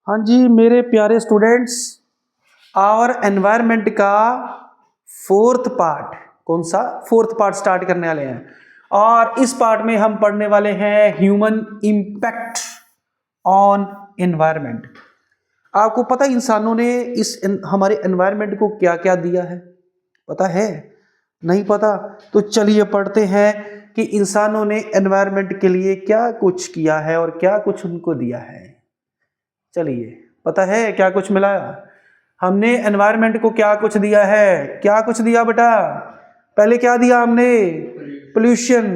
हाँ जी मेरे प्यारे स्टूडेंट्स, आवर एनवायरनमेंट का फोर्थ पार्ट, कौन सा फोर्थ पार्ट स्टार्ट करने वाले हैं। और इस पार्ट में हम पढ़ने वाले हैं ह्यूमन इम्पैक्ट ऑन एनवायरनमेंट। आपको पता है इंसानों ने हमारे एनवायरनमेंट को क्या क्या दिया है? पता है? नहीं पता? तो चलिए पढ़ते हैं कि इंसानों ने एनवायरनमेंट के लिए क्या कुछ किया है और क्या कुछ उनको दिया है। चलिए, पता है क्या कुछ मिला? हमने एनवायरनमेंट को क्या कुछ दिया है? क्या कुछ दिया बेटा? पहले क्या दिया हमने? पोल्यूशन,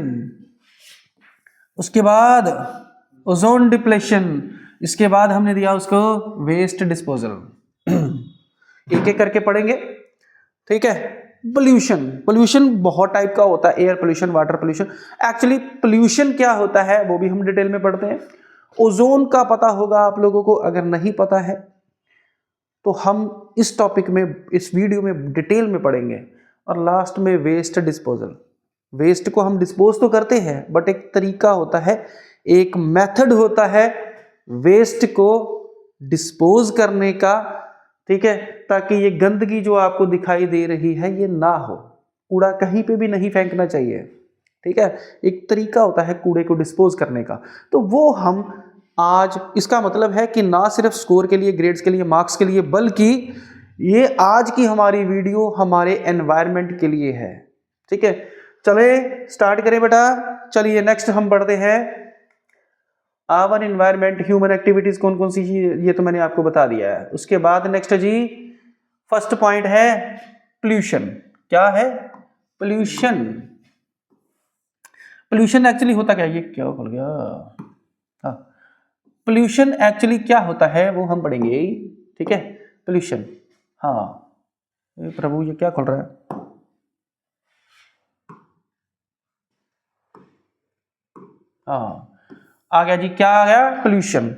उसके बाद ओजोन डिप्लेशन, इसके बाद हमने दिया उसको वेस्ट डिस्पोजल। एक एक करके पढ़ेंगे, ठीक है। पोल्यूशन, पोल्यूशन बहुत टाइप का होता है, air pollution, water pollution. Actually pollution क्या होता है वो भी हम डिटेल में पढ़ते हैं। ओजोन का पता होगा आप लोगों को, अगर नहीं पता है तो हम इस टॉपिक में, इस वीडियो में डिटेल में पढ़ेंगे। और लास्ट में वेस्ट डिस्पोजल। वेस्ट को हम डिस्पोज तो करते हैं बट एक तरीका होता है, एक मेथड होता है वेस्ट को डिस्पोज करने का, ठीक है, ताकि ये गंदगी जो आपको दिखाई दे रही है ये ना हो। कूड़ा कहीं पे भी नहीं फेंकना चाहिए, ठीक है। एक तरीका होता है कूड़े को डिस्पोज करने का, तो वो हम आज, इसका मतलब है कि ना सिर्फ स्कोर के लिए, ग्रेड्स के लिए, मार्क्स के लिए, बल्कि ये आज की हमारी वीडियो हमारे एनवायरनमेंट के लिए है, ठीक है। चले स्टार्ट करें बेटा। चलिए नेक्स्ट हम पढ़ते हैं आवर एनवायरनमेंट, ह्यूमन एक्टिविटीज कौन कौन सी, ये तो मैंने आपको बता दिया है। उसके बाद नेक्स्ट जी फर्स्ट पॉइंट है पोल्यूशन। क्या है? पोल्यूशन। पोल्यूशन एक्चुअली होता क्या? ये क्या खुल गया? हाँ, पोल्यूशन एक्चुअली क्या होता है वो हम पढ़ेंगे, ठीक है। पोल्यूशन, हाँ प्रभु ये क्या खुल रहा है? हाँ आ गया जी, क्या आ गया? पोल्यूशन।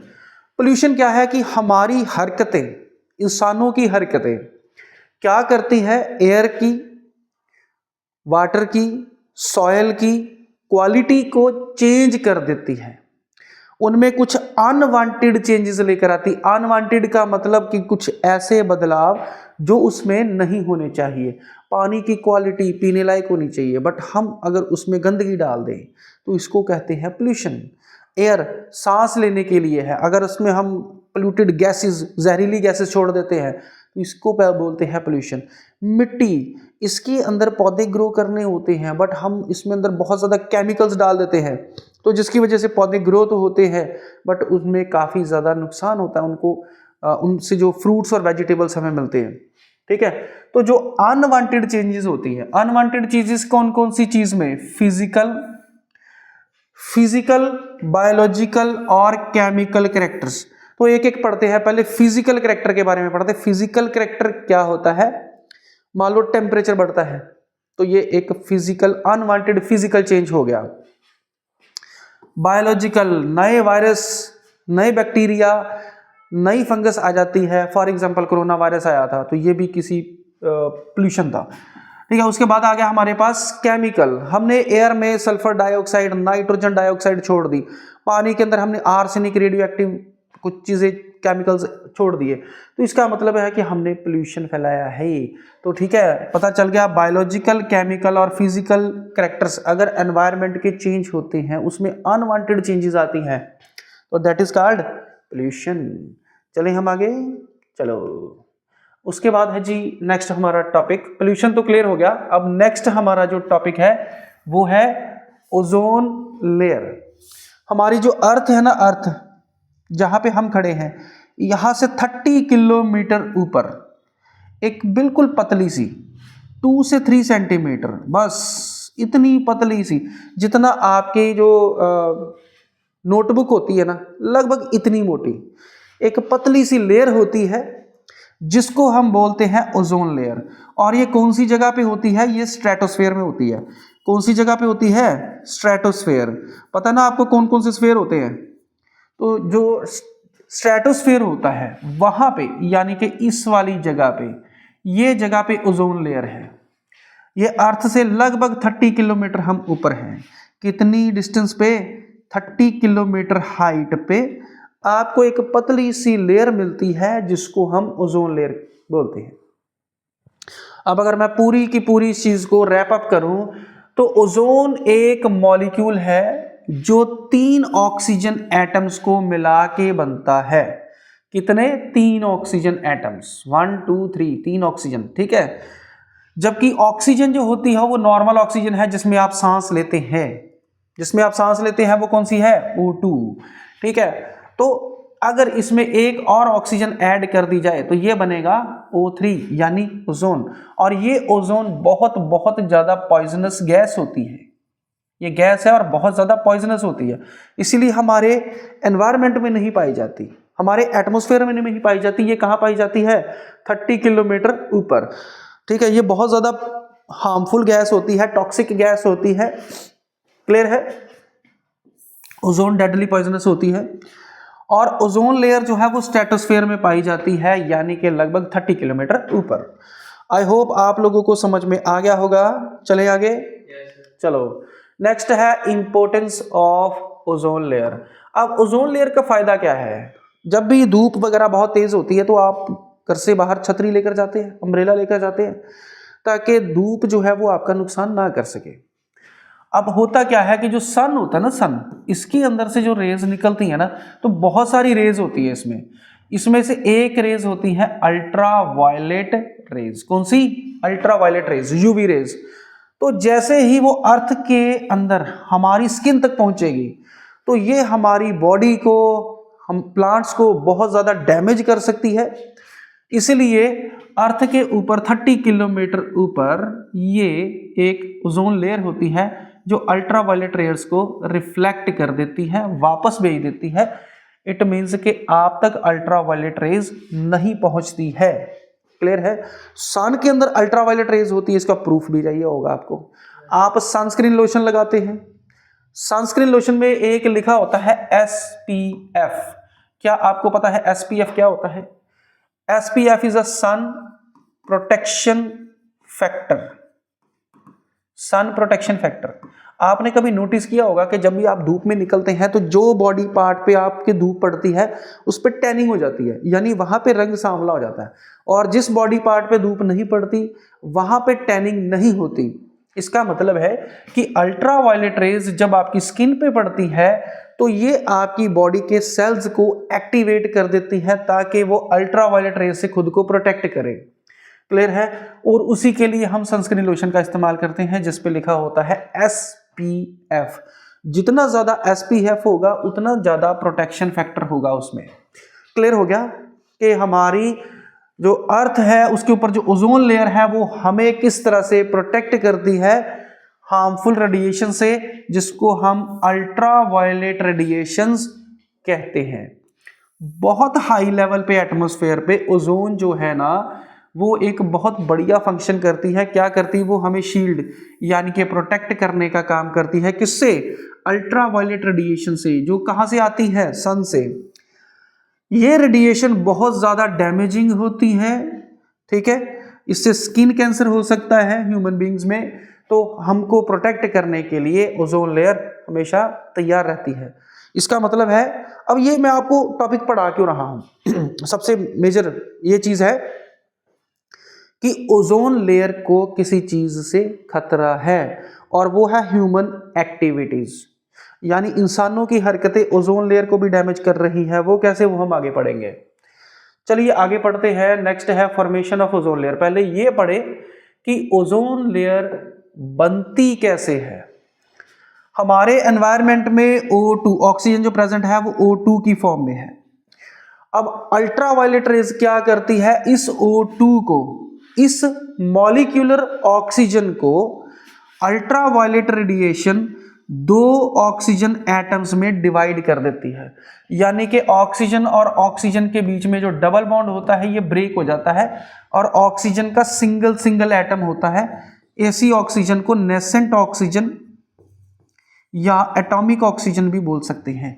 पोल्यूशन क्या है कि हमारी हरकतें, इंसानों की हरकतें क्या करती है? एयर की, वाटर की, सॉयल की क्वालिटी को चेंज कर देती है। उनमें कुछ अनवांटेड चेंजेस लेकर आती। अनवांटेड का मतलब कि कुछ ऐसे बदलाव जो उसमें नहीं होने चाहिए। पानी की क्वालिटी पीने लायक होनी चाहिए बट हम अगर उसमें गंदगी डाल दें तो इसको कहते हैं पोल्यूशन। एयर सांस लेने के लिए है, अगर उसमें हम पोल्यूटेड गैसेस, जहरीली गैसेस छोड़ देते हैं तो इसको बोलते हैं पोल्यूशन। मिट्टी, इसके अंदर पौधे ग्रो करने होते हैं बट हम इसमें अंदर बहुत ज़्यादा केमिकल्स डाल देते हैं, तो जिसकी वजह से पौधे ग्रो तो होते हैं बट उसमें काफ़ी ज़्यादा नुकसान होता है उनको, उनसे जो फ्रूट्स और वेजिटेबल्स हमें मिलते हैं, ठीक है। तो जो अनवांटेड चेंजेस होती हैं, अनवांटेड चीजेस कौन कौन सी चीज में? फिजिकल, बायोलॉजिकल और केमिकल कैरेक्टर्स। तो एक एक पढ़ते हैं। पहले फिजिकल कैरेक्टर के बारे में पढ़ते हैं। फिजिकल कैरेक्टर क्या होता है? मान लो टेम्परेचर बढ़ता है तो ये एक फिजिकल, अनवांटेड फिजिकल चेंज हो गया। बायोलॉजिकल, नए वायरस, नए बैक्टीरिया, नई फंगस आ जाती है। फॉर एग्जांपल कोरोना वायरस आया था तो ये भी किसी पोल्यूशन था, ठीक है। उसके बाद आ गया हमारे पास केमिकल। हमने एयर में सल्फर डाइऑक्साइड, नाइट्रोजन डाइऑक्साइड छोड़ दी। पानी के अंदर हमने आर्सेनिक, रेडियो एक्टिव कुछ चीज़ें, केमिकल्स छोड़ दिए, तो इसका मतलब है कि हमने पोल्यूशन फैलाया है। तो ठीक है, पता चल गया बायोलॉजिकल, केमिकल और फिजिकल कैरेक्टर्स अगर एनवायरनमेंट के चेंज होते हैं, उसमें अनवांटेड चेंजेस आती हैं तो दैट इज कॉल्ड पोल्यूशन। चले हम आगे, चलो। उसके बाद है जी नेक्स्ट हमारा टॉपिक, पोल्यूशन तो क्लियर हो गया। अब नेक्स्ट हमारा जो टॉपिक है वो है ओजोन लेयर। हमारी जो अर्थ है ना, अर्थ जहां पे हम खड़े हैं, यहां से 30 किलोमीटर ऊपर एक बिल्कुल पतली सी 2 से 3 सेंटीमीटर, बस इतनी पतली सी, जितना आपके जो नोटबुक होती है ना, लगभग इतनी मोटी एक पतली सी लेयर होती है जिसको हम बोलते हैं ओजोन लेयर। और ये कौन सी जगह पे होती है? ये स्ट्रेटोस्फेयर में होती है। कौन सी जगह पे होती है? स्ट्रेटोस्फेयर। पता ना आपको कौन कौन से स्फेयर होते हैं? तो जो स्ट्रेटोस्फेयर होता है वहां पे, यानी कि इस वाली जगह पे, ये जगह पे ओजोन लेयर है। ये अर्थ से लगभग 30 किलोमीटर हम ऊपर हैं। कितनी डिस्टेंस पे? 30 किलोमीटर हाइट पे आपको एक पतली सी लेयर मिलती है जिसको हम ओजोन लेयर बोलते हैं। अब अगर मैं पूरी की पूरी इस चीज को रैप अप करूं तो ओजोन एक मॉलिक्यूल है जो 3 ऑक्सीजन एटम्स को मिला के बनता है। कितने? 3 ऑक्सीजन एटम्स, 1 2 3, 3 ऑक्सीजन, ठीक है। जबकि ऑक्सीजन जो होती है वो नॉर्मल ऑक्सीजन है जिसमें आप सांस लेते हैं, जिसमें आप सांस लेते हैं वो कौन सी है? O2, ठीक है। तो अगर इसमें एक और ऑक्सीजन ऐड कर दी जाए तो ये बनेगा O3 यानी ओजोन। और ये ओजोन बहुत बहुत ज्यादा पॉइजनस गैस होती है, ये गैस है और बहुत ज्यादा पॉइजनस होती है, इसीलिए हमारे एनवायरनमेंट में नहीं पाई जाती, हमारे एटमॉस्फेयर में नहीं पाई जाती। ये कहाँ पाई जाती है? 30 किलोमीटर ऊपर, ठीक है। ये बहुत ज्यादा हार्मफुल गैस होती है, टॉक्सिक गैस होती है, क्लियर है। ओजोन डेडली पॉइजनस होती है और ओजोन लेयर जो है वो स्ट्रेटोस्फेयर में पाई जाती है, यानी कि लगभग 30 किलोमीटर ऊपर। आई होप आप लोगों को समझ में आ गया होगा। चले आगे। चलो नेक्स्ट है इंपॉर्टेंस ऑफ ओजोन लेयर। अब ओजोन लेयर का फायदा क्या है? जब भी धूप वगैरह बहुत तेज होती है तो आप घर से बाहर छतरी लेकर जाते हैं, अम्ब्रेला लेकर जाते हैं, ताकि धूप जो है वो आपका नुकसान ना कर सके। अब होता क्या है कि जो सन होता है ना, सन, इसके अंदर से जो रेज निकलती है ना, तो बहुत सारी रेज होती है इसमें। इसमें से एक रेज होती है अल्ट्रा वायलेट रेज। कौन सी? Ultra violet rays, UV rays. तो जैसे ही वो अर्थ के अंदर हमारी स्किन तक पहुंचेगी तो ये हमारी बॉडी को, हम प्लांट्स को बहुत ज़्यादा डैमेज कर सकती है। इसलिए अर्थ के ऊपर 30 किलोमीटर ऊपर ये एक ओजोन लेयर होती है जो अल्ट्रा वायलेट रेयर्स को रिफ्लेक्ट कर देती है, वापस भेज देती है। इट मीन्स कि आप तक अल्ट्रा वायलेट रेज नहीं पहुंचती है, क्लियर है। सन के अंदर अल्ट्रा वायलेट रेज होती है, इसका प्रूफ भी चाहिए होगा आपको। आप सनस्क्रीन लोशन लगाते हैं, सनस्क्रीन लोशन में एक लिखा होता है SPF। क्या आपको पता है SPF क्या होता है? SPF is a sun protection factor. Sun protection factor. आपने कभी नोटिस किया होगा कि जब भी आप धूप में निकलते हैं तो जो बॉडी पार्ट पे आपके धूप पड़ती है उस पर टैनिंग हो जाती है, यानी वहां पे रंग सांवला हो जाता है, और जिस बॉडी पार्ट पे धूप नहीं पड़ती वहां पे टैनिंग नहीं होती। इसका मतलब है कि अल्ट्रा वायलेट रेज जब आपकी स्किन पे पड़ती है तो ये आपकी बॉडी के सेल्स को एक्टिवेट कर देती है ताकि वो अल्ट्रा वायलेट रेज से खुद को प्रोटेक्ट करे, क्लियर है। और उसी के लिए हम सनस्क्रीन लोशन का इस्तेमाल करते हैं जिस पे लिखा होता है SPF। जितना ज्यादा SPF होगा उतना ज्यादा प्रोटेक्शन फैक्टर होगा उसमें। क्लियर हो गया कि हमारी जो अर्थ है उसके ऊपर जो ओजोन लेयर है वो हमें किस तरह से प्रोटेक्ट करती है हार्मफुल रेडिएशन से, जिसको हम अल्ट्रा वायलेट रेडिएशंस कहते हैं। बहुत हाई लेवल पे एटमॉस्फेयर पे ओजोन जो है ना वो एक बहुत बढ़िया फंक्शन करती है। क्या करती है? वो हमें शील्ड यानी कि प्रोटेक्ट करने का काम करती है। किससे? अल्ट्रा वायलेट रेडिएशन से, जो कहां से आती है? सन से। ये रेडिएशन बहुत ज्यादा डैमेजिंग होती है, ठीक है। इससे स्किन कैंसर हो सकता है ह्यूमन बींग्स में, तो हमको प्रोटेक्ट करने के लिए ओजोन लेयर हमेशा तैयार रहती है। इसका मतलब है, अब ये मैं आपको टॉपिक पढ़ा क्यों रहा हूं सबसे मेजर ये चीज है कि ओजोन लेयर को किसी चीज से खतरा है, और वो है ह्यूमन एक्टिविटीज, यानी इंसानों की हरकतें ओजोन लेयर को भी डैमेज कर रही है। वो कैसे? वो हम आगे पढ़ेंगे। चलिए आगे पढ़ते हैं। नेक्स्ट है फॉर्मेशन ऑफ ओजोन लेयर। पहले ये पढ़े कि ओजोन लेयर बनती कैसे है। हमारे एनवायरनमेंट में O2 ऑक्सीजन जो प्रेजेंट है वो O2 की फॉर्म में है। अब अल्ट्रा वायलेट रेज क्या करती है? इस O2 को, इस मॉलिक्यूलर ऑक्सीजन को ultraviolet radiation 2 oxygen atoms में डिवाइड कर देती है, यानी कि ऑक्सीजन और ऑक्सीजन के बीच में जो डबल बॉन्ड होता है ये ब्रेक हो जाता है और ऑक्सीजन का सिंगल सिंगल एटम होता है। ऐसी ऑक्सीजन को नेसेंट ऑक्सीजन या एटॉमिक ऑक्सीजन भी बोल सकते हैं।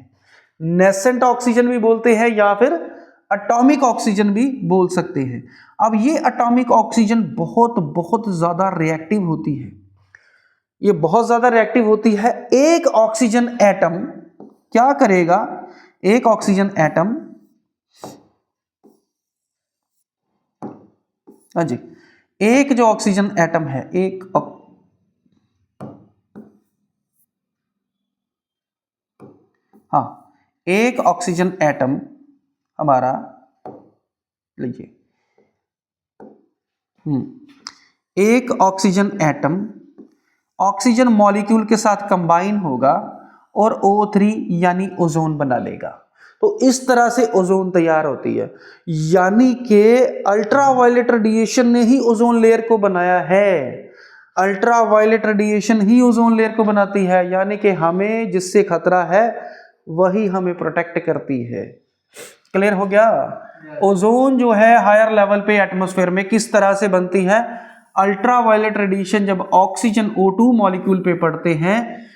नेसेंट ऑक्सीजन भी बोलते हैं या फिर एटॉमिक ऑक्सीजन भी बोल सकते हैं। अब ये एटॉमिक ऑक्सीजन बहुत बहुत ज्यादा रिएक्टिव होती है, ये बहुत ज्यादा रिएक्टिव होती है। एक ऑक्सीजन एटम क्या करेगा? एक ऑक्सीजन एटम, हाँ जी, एक जो ऑक्सीजन एटम है, एक ऑक्सीजन एटम हमारा लीजिए, एक ऑक्सीजन एटम ऑक्सीजन मॉलिक्यूल के साथ कंबाइन होगा और O3 यानी ओजोन बना लेगा। तो इस तरह से ओजोन तैयार होती है, यानी कि अल्ट्रावायलेट रेडिएशन ने ही ओजोन लेयर को बनाया है। अल्ट्रावायलेट रेडिएशन ही ओजोन लेयर को बनाती है, यानी कि हमें जिससे खतरा है वही हमें प्रोटेक्ट करती है। क्लियर हो गया? ओजोन जो है हायर लेवल पे एटमॉस्फेयर में किस तरह से बनती है? अल्ट्रावायलेट रेडिएशन जब ऑक्सीजन O2 मॉलिक्यूल पे पड़ते हैं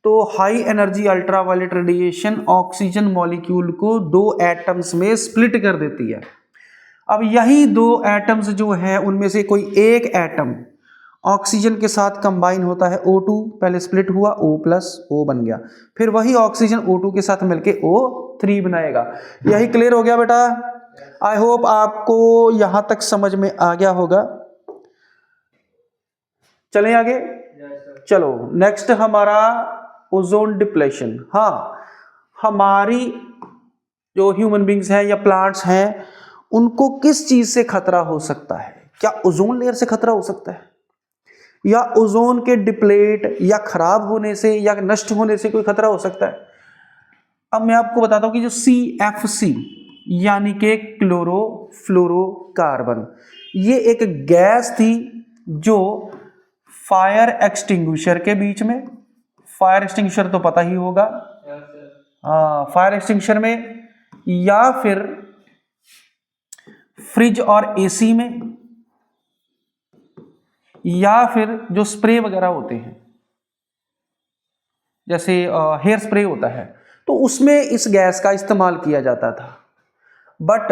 तो high energy ultraviolet radiation oxygen molecule को दो एटम्स में स्प्लिट कर देती है। अब यही दो एटम्स जो है उनमें से कोई एक एटम ऑक्सीजन के साथ कंबाइन होता है, O2 पहले स्प्लिट हुआ, O+O बन गया, फिर वही ऑक्सीजन O2 के साथ मिलके O3 बनाएगा। यही क्लियर हो गया बेटा? आई होप आपको यहां तक समझ में आ गया होगा। चलें आगे। चलो नेक्स्ट हमारा ओजोन डिप्लेशन। हाँ, हमारी जो ह्यूमन बींग्स हैं या प्लांट्स हैं उनको किस चीज से खतरा हो सकता है? क्या ओजोन लेयर से खतरा हो सकता है, या ओजोन के डिप्लेट या खराब होने से या नष्ट होने से कोई खतरा हो सकता है? अब मैं आपको बताता हूं कि जो CFC यानी कि क्लोरोफ्लोरोकार्बन, ये एक गैस थी जो फायर एक्सटिंग्विशर के बीच में, फायर एक्सटिंग्विशर तो पता ही होगा, हाँ, फायर एक्सटिंग्विशर में या फिर फ्रिज और AC में, या फिर जो स्प्रे वगैरह होते हैं जैसे हेयर स्प्रे होता है, तो उसमें इस गैस का इस्तेमाल किया जाता था। बट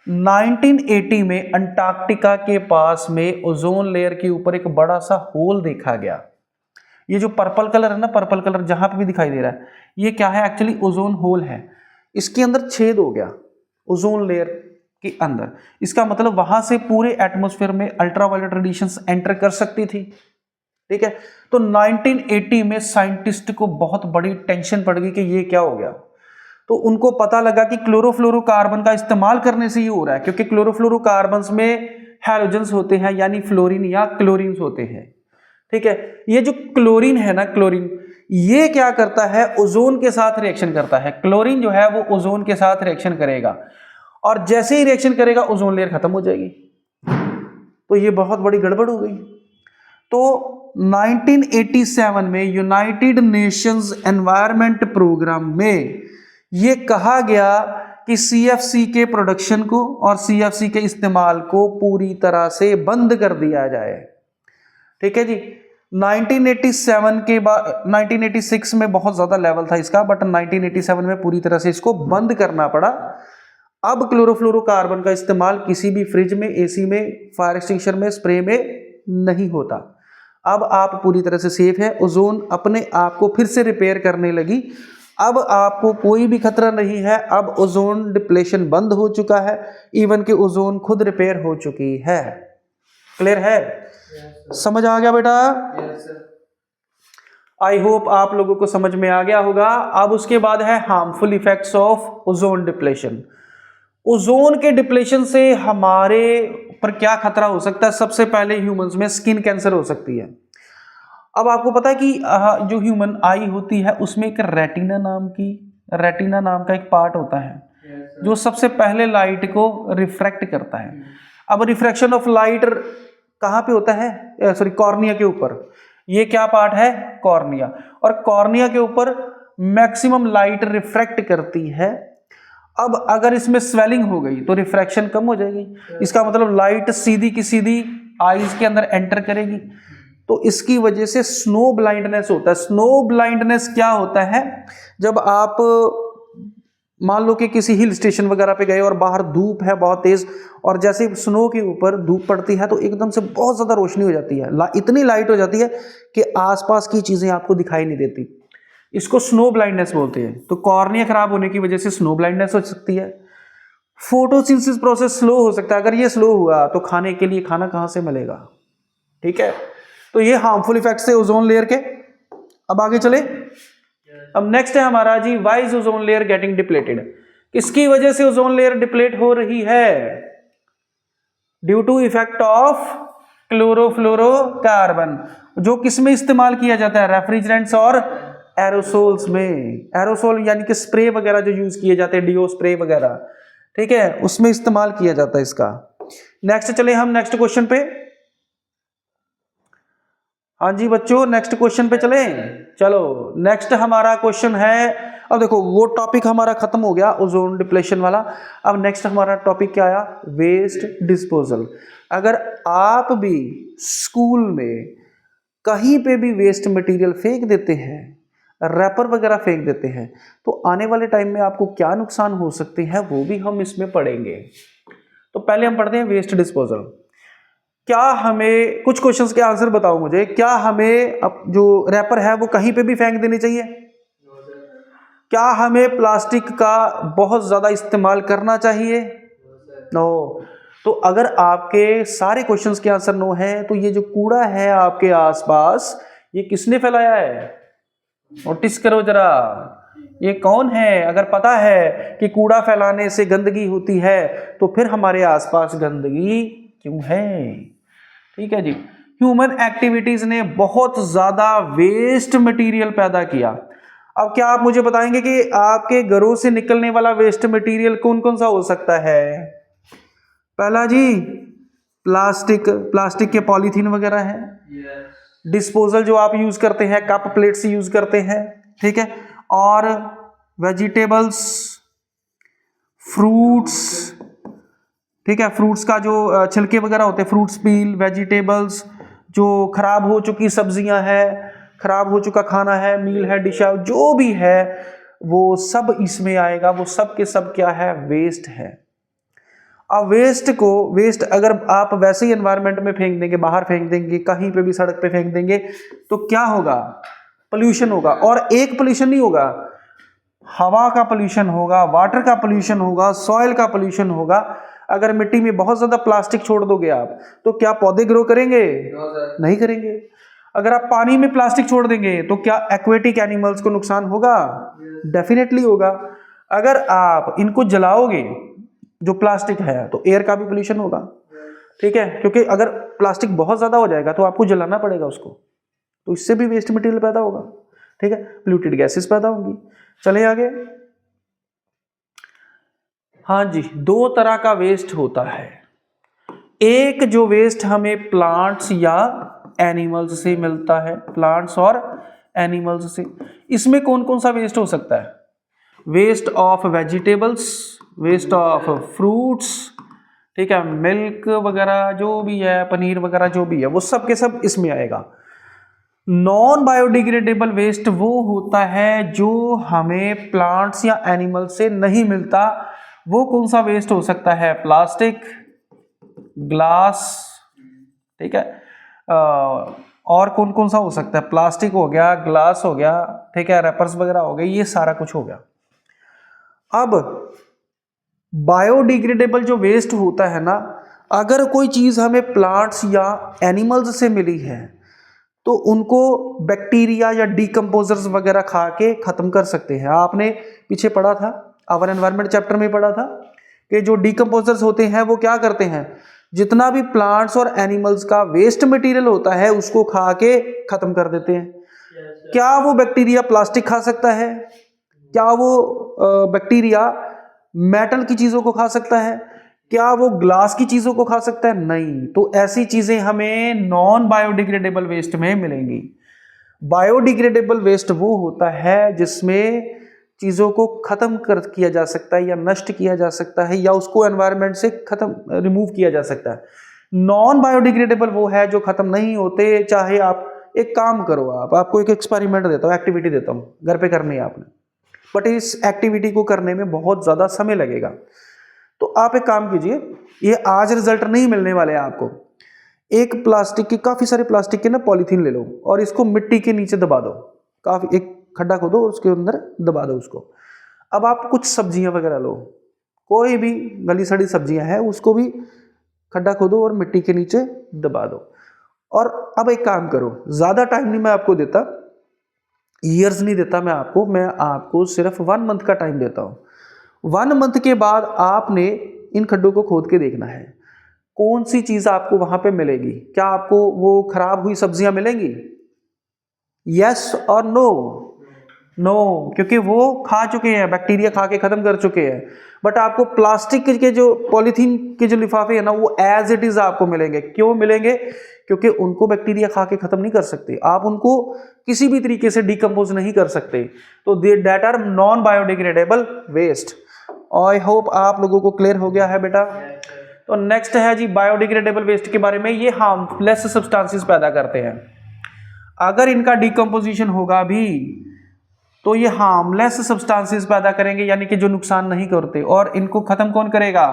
1980 में अंटार्कटिका के पास में ओजोन लेयर के ऊपर एक बड़ा सा होल देखा गया। ये जो पर्पल कलर है ना, पर्पल कलर जहां पे भी दिखाई दे रहा है, ये क्या है? एक्चुअली ओजोन होल है। इसके अंदर छेद हो गया ओजोन लेयर के अंदर। इसका मतलब वहां से पूरे एटमॉस्फेयर में अल्ट्रावायलेट रेडिएशंस एंटर कर सकती थी। ठीक है, तो 1980 में साइंटिस्ट को बहुत बड़ी टेंशन पड़ गई कि ये क्या हो गया। तो उनको पता लगा कि क्लोरोफ्लोरोकार्बन का इस्तेमाल करने से ये हो रहा है, क्योंकि क्लोरोफ्लोरोकार्बन्स में हैलोजेंस होते हैं, यानी फ्लोरीन या क्लोरीन्स होते हैं। ठीक है, ये जो क्लोरीन है ना, क्लोरीन ये क्या करता है? ओजोन के साथ रिएक्शन करता है। क्लोरीन जो है वो ओजोन के साथ रिएक्शन करेगा, और जैसे ही रिएक्शन करेगा ओजोन लेयर खत्म हो जाएगी। तो ये बहुत बड़ी गड़बड़ हो गई। तो 1987 में यूनाइटेड नेशंस एनवायरनमेंट प्रोग्राम में ये कहा गया कि CFC के प्रोडक्शन को और CFC के इस्तेमाल को पूरी तरह से बंद कर दिया जाए। ठीक है जी। 1987 के बाद 1986 में बहुत ज्यादा लेवल था इसका, बट 1987 में पूरी तरह से इसको बंद करना पड़ा। अब क्लोरोफ्लोरोकार्बन का इस्तेमाल किसी भी फ्रिज में, AC में, फायर एक्सटिंग्विशर में, स्प्रे में नहीं होता। अब आप पूरी तरह से सेफ है। ओजोन अपने आप को फिर से रिपेयर करने लगी। अब आपको कोई भी खतरा नहीं है। अब ओजोन डिप्लेशन बंद हो चुका है, इवन कि ओजोन खुद रिपेयर हो चुकी है। क्लियर है? समझ आ गया बेटा? आई होप आप लोगों को समझ में आ गया होगा। अब उसके बाद है harmful effects of ozone depletion. Ozone के डिप्लेशन से हमारे पर क्या खतरा हो सकता है? सबसे पहले ह्यूमंस में स्किन कैंसर हो सकती है। अब आपको पता है कि जो ह्यूमन आई होती है उसमें एक रेटिना नाम का एक पार्ट होता है जो सबसे पहले लाइट को रिफ्रैक्ट करता है। अब रिफ्रैक्शन ऑफ लाइट कहाँ पे होता है? सॉरी, कॉर्निया के ऊपर। ये क्या पार्ट है? कॉर्निया। और कॉर्निया के ऊपर मैक्सिमम लाइट रिफ्रैक्ट करती है। अब अगर इसमें स्वेलिंग हो गई तो रिफ्रैक्शन कम हो जाएगी। इसका मतलब लाइट सीधी की सीधी आईज के अंदर एंटर करेगी, तो इसकी वजह से स्नो ब्लाइंडनेस होता है। स्नो ब्लाइंडनेस क्या होता है? जब आप मान लो कि किसी हिल स्टेशन वगैरह पे गए और बाहर धूप है बहुत तेज, और जैसे स्नो के ऊपर धूप पड़ती है तो एकदम से बहुत ज्यादा रोशनी हो जाती है, इतनी लाइट हो जाती है कि आसपास की चीजें आपको दिखाई नहीं देती। इसको स्नो ब्लाइंडनेस बोलते हैं। तो कॉर्निया खराब होने की वजह से स्नो ब्लाइंडनेस हो सकती है। फोटोसिंथेसिस प्रोसेस स्लो हो सकता है, अगर ये स्लो हुआ तो खाने के लिए खाना कहाँ से मिलेगा, ठीक है। तो ये हार्मफुल इफेक्ट्स है ओजोन लेयर के। अब आगे चले, अब नेक्स्ट है हमारा G, why is ozone layer getting depleted. किसकी वजह से ओजोन लेयर डिप्लेट हो रही है? Due to effect of chlorofluorocarbon, जो किसमें इस्तेमाल किया जाता है? रेफ्रिजरेंट्स और एरोसोल्स में। एरोसोल यानी कि स्प्रे वगैरह जो यूज किए जाते हैं, डीओ स्प्रे वगैरह, ठीक है, उसमें इस्तेमाल किया जाता है इसका। नेक्स्ट चले हम नेक्स्ट क्वेश्चन पे। हाँ जी बच्चों, नेक्स्ट क्वेश्चन पे चले। चलो नेक्स्ट हमारा क्वेश्चन है, अब देखो वो टॉपिक हमारा खत्म हो गया ओजोन डिप्लेशन वाला। अब नेक्स्ट हमारा टॉपिक क्या आया? Waste disposal. अगर आप भी स्कूल में कहीं पे भी वेस्ट मटेरियल फेंक देते हैं, रैपर वगैरह फेंक देते हैं, तो आने वाले टाइम में आपको क्या नुकसान हो सकते हैं वो भी हम इसमें पढ़ेंगे। तो पहले हम पढ़ते हैं वेस्ट डिस्पोजल। क्या हमें, कुछ क्वेश्चंस के आंसर बताओ मुझे, क्या हमें अब जो रैपर है वो कहीं पे भी फेंक देनी चाहिए? क्या हमें प्लास्टिक का बहुत ज्यादा इस्तेमाल करना चाहिए? नो। तो अगर आपके सारे क्वेश्चंस के आंसर नो है, तो ये जो कूड़ा है आपके आसपास, ये किसने फैलाया है? नोटिस करो जरा, ये कौन है? अगर पता है कि कूड़ा फैलाने से गंदगी होती है, तो फिर हमारे आसपास गंदगी क्यों है? ठीक है जी। ह्यूमन एक्टिविटीज ने बहुत ज्यादा वेस्ट मटेरियल पैदा किया। अब क्या आप मुझे बताएंगे कि आपके घरों से निकलने वाला वेस्ट मटेरियल कौन कौन सा हो सकता है? पहला जी प्लास्टिक, प्लास्टिक के पॉलीथीन वगैरह है। डिस्पोजल जो आप यूज करते हैं, कप प्लेट्स यूज करते हैं, ठीक है। और वेजिटेबल्स, फ्रूट्स, ठीक है, फ्रूट्स का जो छिलके वगैरह होते हैं, फ्रूट्स पील, वेजिटेबल्स, जो खराब हो चुकी सब्जियां हैं, खराब हो चुका खाना है, मील है, डिश है, जो भी है वो सब इसमें आएगा। वो सब के सब क्या है? वेस्ट है। अब वेस्ट अगर आप वैसे ही एनवायरनमेंट में फेंक देंगे, बाहर फेंक देंगे, कहीं पे भी सड़क पे फेंक देंगे, तो क्या होगा? पोल्यूशन होगा। और एक पोल्यूशन नहीं होगा, हवा का पोल्यूशन होगा, वाटर का पोल्यूशन होगा, सॉइल का पोल्यूशन होगा। अगर मिट्टी में बहुत ज्यादा प्लास्टिक छोड़ दोगे आप, तो क्या पौधे ग्रो करेंगे? नहीं करेंगे। अगर आप पानी में प्लास्टिक छोड़ देंगे, तो क्या एक्वेटिक एनिमल्स को नुकसान होगा? डेफिनेटली होगा। अगर आप इनको जलाओगे, जो प्लास्टिक है, तो एयर का भी पोल्यूशन होगा, ठीक है, क्योंकि अगर प्लास्टिक बहुत ज्यादा हो जाएगा तो आपको जलाना पड़ेगा उसको, तो इससे भी वेस्ट मटेरियल पैदा होगा, ठीक है, पोल्यूटेड गैसेस पैदा होंगी। चले आगे। हाँ जी, दो तरह का वेस्ट होता है। एक जो वेस्ट हमें प्लांट्स या एनिमल्स से मिलता है, प्लांट्स और एनिमल्स से। इसमें कौन कौन सा वेस्ट हो सकता है? Waste of vegetables, waste of fruits, ठीक है, मिल्क वगैरह जो भी है, पनीर वगैरह जो भी है, वो सब के सब इसमें आएगा। नॉन बायोडिग्रेडेबल वेस्ट वो होता है जो हमें प्लांट्स या एनिमल से नहीं मिलता। वो कौन सा वेस्ट हो सकता है? प्लास्टिक, ग्लास, ठीक है, और कौन कौन सा हो सकता है? प्लास्टिक हो गया, ग्लास हो गया, ठीक है, रैपर्स वगैरह हो गए, ये सारा कुछ हो गया। अब बायोडिग्रेडेबल जो वेस्ट होता है ना, अगर कोई चीज हमें प्लांट्स या एनिमल्स से मिली है, तो उनको बैक्टीरिया या डीकंपोजर्स वगैरह खा के खत्म कर सकते हैं। आपने पीछे पढ़ा था, आवर एनवायरनमेंट चैप्टर में पढ़ा था कि जो डीकंपोजर्स होते हैं वो क्या करते हैं? जितना भी प्लांट्स और एनिमल्स का वेस्ट मटेरियल होता है उसको खा के खत्म कर देते हैं। क्या वो बैक्टीरिया प्लास्टिक खा सकता है? क्या वो बैक्टीरिया मेटल की चीजों को खा सकता है? क्या वो ग्लास की चीजों को खा सकता है? नहीं। तो ऐसी चीजें हमें नॉन बायोडिग्रेडेबल वेस्ट में मिलेंगी। बायोडिग्रेडेबल वेस्ट वो होता है जिसमें चीजों को खत्म कर किया जा सकता है या नष्ट किया जा सकता है या उसको एनवायरनमेंट से खत्म रिमूव किया जा सकता है। नॉन बायोडिग्रेडेबल वो है जो खत्म नहीं होते। चाहे आप एक काम करो, आपको एक एक्सपेरिमेंट देता हूँ, एक्टिविटी देता हूँ, घर पे करनी है आपने, बट इस एक्टिविटी को करने में बहुत ज्यादा समय लगेगा। तो आप एक काम कीजिए, ये आज रिजल्ट नहीं मिलने वाले हैं आपको। काफी सारे प्लास्टिक के ना पॉलीथीन ले लो और इसको मिट्टी के नीचे दबा दो, काफी एक खड्डा खोदो और उसके अंदर दबा दो उसको। अब आप कुछ सब्जियां वगैरह लो, कोई भी गली सड़ी सब्जियां हैं उसको भी खड्डा खोदो और मिट्टी के नीचे दबा दो। और अब एक काम करो, ज़्यादा टाइम नहीं मैं आपको देता, ईयर्स नहीं देता मैं आपको सिर्फ 1 मंथ का टाइम देता हूँ। 1 मंथ के बाद आपने इन खड्डों को खोद के देखना है कौन सी चीज़ आपको वहाँ पे मिलेगी। क्या आपको वो खराब हुई सब्जियां मिलेंगी? यस और नो? नो, क्योंकि वो खा चुके हैं, बैक्टीरिया खा के खत्म कर चुके हैं। बट आपको प्लास्टिक के जो पॉलीथीन के जो लिफाफे है ना, वो एज इट इज आपको मिलेंगे। क्यों मिलेंगे? क्योंकि उनको बैक्टीरिया खा के खत्म नहीं कर सकते, आप उनको किसी भी तरीके से डिकम्पोज नहीं कर सकते। तो that are non biodegradable waste. I hope आप लोगों को क्लियर हो गया है बेटा। तो नेक्स्ट है जी बायोडिग्रेडेबल वेस्ट के बारे में। ये हार्मलेस सब्सटेंसेस पैदा करते हैं। अगर इनका डिकम्पोजिशन होगा भी तो ये हार्मलेस सब्सटेंसेस पैदा करेंगे, यानी कि जो नुकसान नहीं करते। और इनको खत्म कौन करेगा?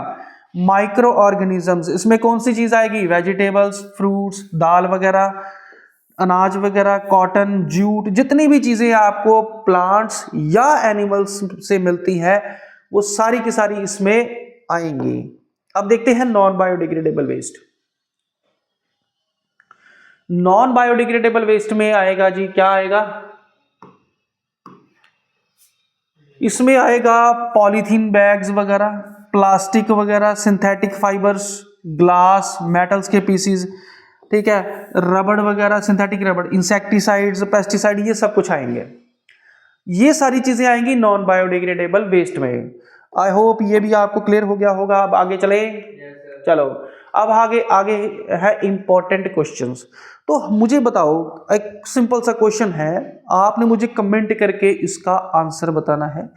Micro organisms. इसमें कौन सी चीज आएगी? वेजिटेबल्स, फ्रूट्स, दाल वगैरह, अनाज वगैरह, कॉटन, जूट, जितनी भी चीजें आपको प्लांट्स या एनिमल्स से मिलती है वो सारी की सारी इसमें आएंगी। अब देखते हैं non biodegradable waste. Non biodegradable waste में आएगा जी, क्या आएगा? इसमें आएगा पॉलीथीन बैग्स वगैरह, प्लास्टिक वगैरह, सिंथेटिक फाइबर्स, ग्लास, मेटल्स के पीसीज, ठीक है, रबड़ वगैरह, सिंथेटिक रबड़, इंसेक्टिसाइड्स, पेस्टिसाइड, ये सब कुछ आएंगे। ये सारी चीजें आएंगी नॉन बायोडिग्रेडेबल वेस्ट में। आई होप ये भी आपको क्लियर हो गया होगा। अब आगे चले। चलो अब आगे है इंपॉर्टेंट क्वेश्चंस। तो मुझे बताओ, एक सिंपल सा क्वेश्चन है, आपने मुझे कमेंट करके इसका आंसर बताना है।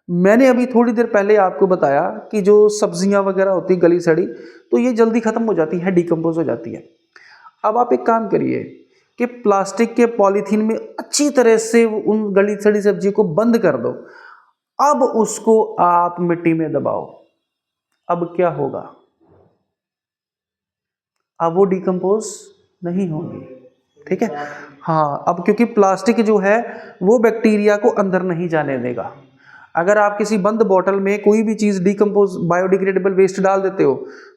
मैंने अभी थोड़ी देर पहले आपको बताया कि जो सब्जियां वगैरह होती गली सड़ी, तो ये जल्दी खत्म हो जाती है, डिकम्पोज हो जाती है। अब आप एक काम करिए कि प्लास्टिक के पॉलीथीन में अच्छी तरह से उन गली सड़ी सब्जी को बंद कर दो। अब उसको आप मिट्टी में दबाओ। अब क्या होगा? अब वो डिकम्पोज नहीं होंगी, ठीक है। हाँ, अब क्योंकि प्लास्टिक जो है वो बैक्टीरिया को अंदर नहीं जाने देगा। अगर आप किसी बंद बोतल में कोई भी चीज़ डिकम्पोज बायोडिग्रेडेबल वेस्ट डाल देते हो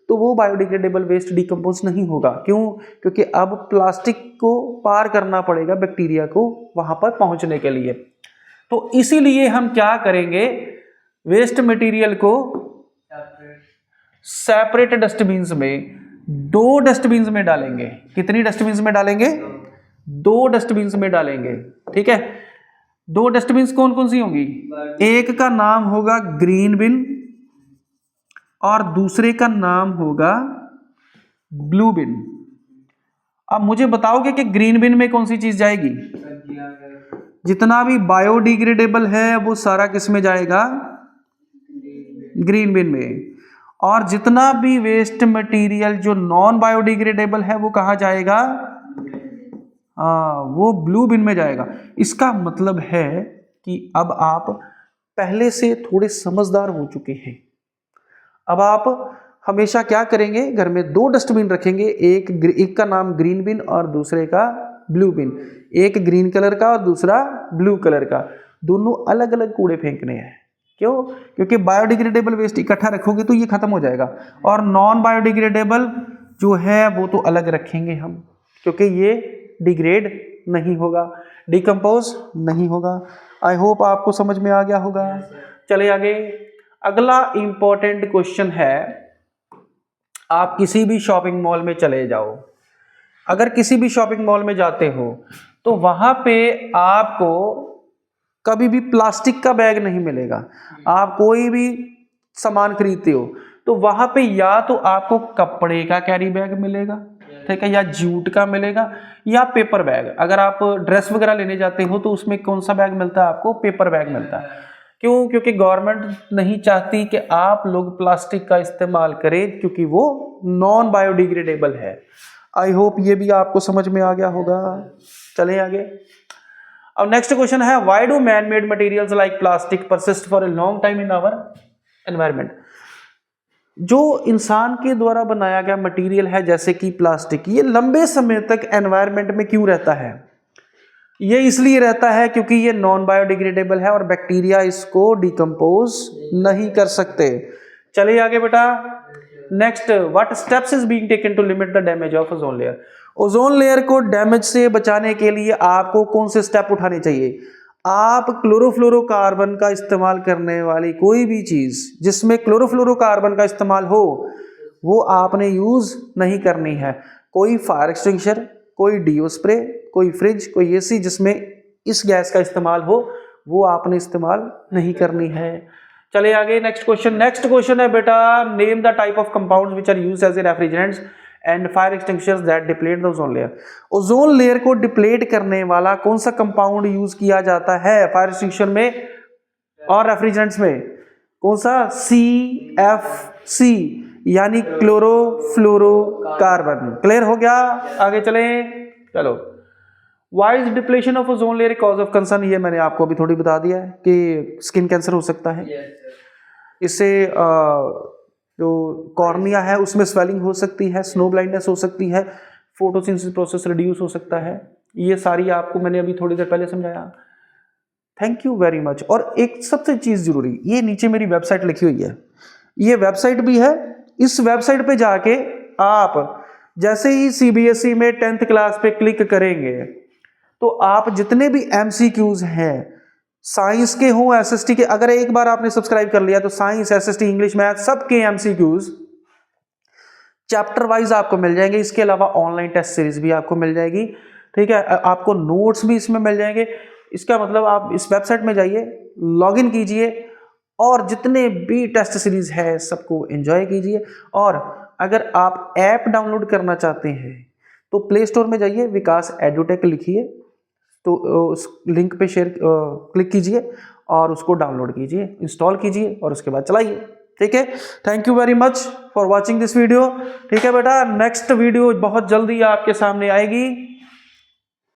तो वो बायोडिग्रेडेबल वेस्ट डिकम्पोज नहीं होगा। क्यों? क्योंकि अब प्लास्टिक को पार करना पड़ेगा बैक्टीरिया को वहाँ पर पहुँचने के लिए। तो इसीलिए हम क्या करेंगे, वेस्ट मटेरियल को सेपरेट डस्टबिन्स में, 2 डस्टबिन्स में डालेंगे। कितनी डस्टबिन्स में डालेंगे? 2 डस्टबिन्स में डालेंगे, ठीक है। 2 डस्टबिन्स कौन कौन सी होंगी? एक का नाम होगा ग्रीन बिन और दूसरे का नाम होगा ब्लू बिन। अब मुझे बताओगे कि ग्रीन बिन में कौन सी चीज जाएगी? जितना भी बायोडिग्रेडेबल है वो सारा किस में जाएगा? ग्रीन बिन में। और जितना भी वेस्ट मटेरियल जो नॉन बायोडिग्रेडेबल है वो कहाँ जाएगा? वो ब्लू बिन में जाएगा। इसका मतलब है कि अब आप पहले से थोड़े समझदार हो चुके हैं। अब आप हमेशा क्या करेंगे, घर में 2 डस्टबिन रखेंगे, एक का नाम ग्रीन बिन और दूसरे का ब्लू बिन। एक ग्रीन कलर का और दूसरा ब्लू कलर का, दोनों अलग अलग कूड़े फेंकने हैं। क्यों? क्योंकि बायोडिग्रेडेबल वेस्ट इकट्ठा रखोगे तो ये खत्म हो जाएगा, और नॉन बायोडिग्रेडेबल जो है वो तो अलग रखेंगे हम, क्योंकि ये डिग्रेड नहीं होगा, डिकम्पोज नहीं होगा। आई होप आपको समझ में आ गया होगा। चले आगे। अगला इंपॉर्टेंट क्वेश्चन है, आप किसी भी शॉपिंग मॉल में चले जाओ, अगर किसी भी शॉपिंग मॉल में जाते हो तो वहां पे आपको कभी भी प्लास्टिक का बैग नहीं मिलेगा। आप कोई भी सामान खरीदते हो तो वहां पे या तो आपको कपड़े का कैरी बैग मिलेगा, ठीक है, या जूट का मिलेगा, या पेपर बैग। अगर आप ड्रेस वगैरह लेने जाते हो तो उसमें कौन सा बैग मिलता है आपको? पेपर बैग मिलता है। क्यों? क्योंकि गवर्नमेंट नहीं चाहती कि आप लोग प्लास्टिक का इस्तेमाल करें, क्योंकि वो नॉन बायोडिग्रेडेबल है। आई होप ये भी आपको समझ में आ गया होगा। चलें आगे। अब नेक्स्ट क्वेश्चन है, why do man made materials like plastic persist for a long time in our environment? जो इंसान के द्वारा बनाया गया मटेरियल है जैसे कि प्लास्टिक, ये लंबे समय तक एनवायरमेंट में क्यों रहता है? ये इसलिए रहता है क्योंकि ये नॉन बायोडिग्रेडेबल है और बैक्टीरिया इसको डिकम्पोज नहीं कर सकते। चलिए आगे बेटा। Next, what steps is being taken to limit the damage of ozone layer. Ozone layer को डैमेज से बचाने के लिए आपको कौन से स्टेप उठाने चाहिए? आप क्लोरोफ्लोरोकार्बन का इस्तेमाल करने वाली कोई भी चीज जिसमें क्लोरोफ्लोरोकार्बन का इस्तेमाल हो वो आपने यूज नहीं करनी है। कोई फायर एक्सटिंग्विशर, कोई डीओ स्प्रे, कोई फ्रिज, कोई एसी जिसमें इस गैस का इस्तेमाल हो वो आपने इस्तेमाल नहीं करनी है। चलिए आगे। नेक्स्ट क्वेश्चन है बेटा, name the type of compounds which are used as a refrigerants and fire extinguishers that deplete the ozone layer. Ozone layer को डिप्लेट करने वाला कौन सा कंपाउंड यूज किया जाता है फायर एक्सटिंग्विशर में और रेफ्रिजरेंट्स में? कौन सा? CFC यानी क्लोरोफ्लोरोकार्बन। क्लियर हो गया? आगे चलें। चलो। Why is depletion of ozone layer cause of concern? ये मैंने आपको अभी थोड़ी बता दिया है कि स्किन कैंसर हो सकता है। इससे जो कॉर्निया है उसमें स्वेलिंग हो सकती है, स्नो ब्लाइंडनेस हो सकती है, फोटोसिंथेसिस प्रोसेस रिड्यूस हो सकता है। ये सारी आपको मैंने अभी थोड़ी देर पहले समझाया। Thank you very much. और एक सबसे चीज जरूरी, ये नीचे मेरी वेबसाइट लिखी हुई है, ये वेबसाइट भी है। इस वेबसाइट पे जाके आप जैसे ही CBSE में 10th क्लास पे क्लिक करेंगे तो आप जितने भी MCQs हैं, साइंस के हों, SST के, अगर एक बार आपने सब्सक्राइब कर लिया तो साइंस, SST, इंग्लिश, मैथ सबके MCQs चैप्टर वाइज आपको मिल जाएंगे। इसके अलावा ऑनलाइन टेस्ट सीरीज भी आपको मिल जाएगी। ठीक है, आपको नोट्स भी इसमें मिल जाएंगे। इसका मतलब आप इस वेबसाइट में जाइए, लॉगिन कीजिए और जितने भी टेस्ट सीरीज है सबको एंजॉय कीजिए। और अगर आप ऐप डाउनलोड करना चाहते हैं तो प्ले स्टोर में जाइए, विकास एडुटेक लिखिए तो उस लिंक पे क्लिक कीजिए और उसको डाउनलोड कीजिए, इंस्टॉल कीजिए और उसके बाद चलाइए। ठीक है, thank you very much for watching this video. ठीक है बेटा, नेक्स्ट वीडियो बहुत जल्दी आपके सामने आएगी।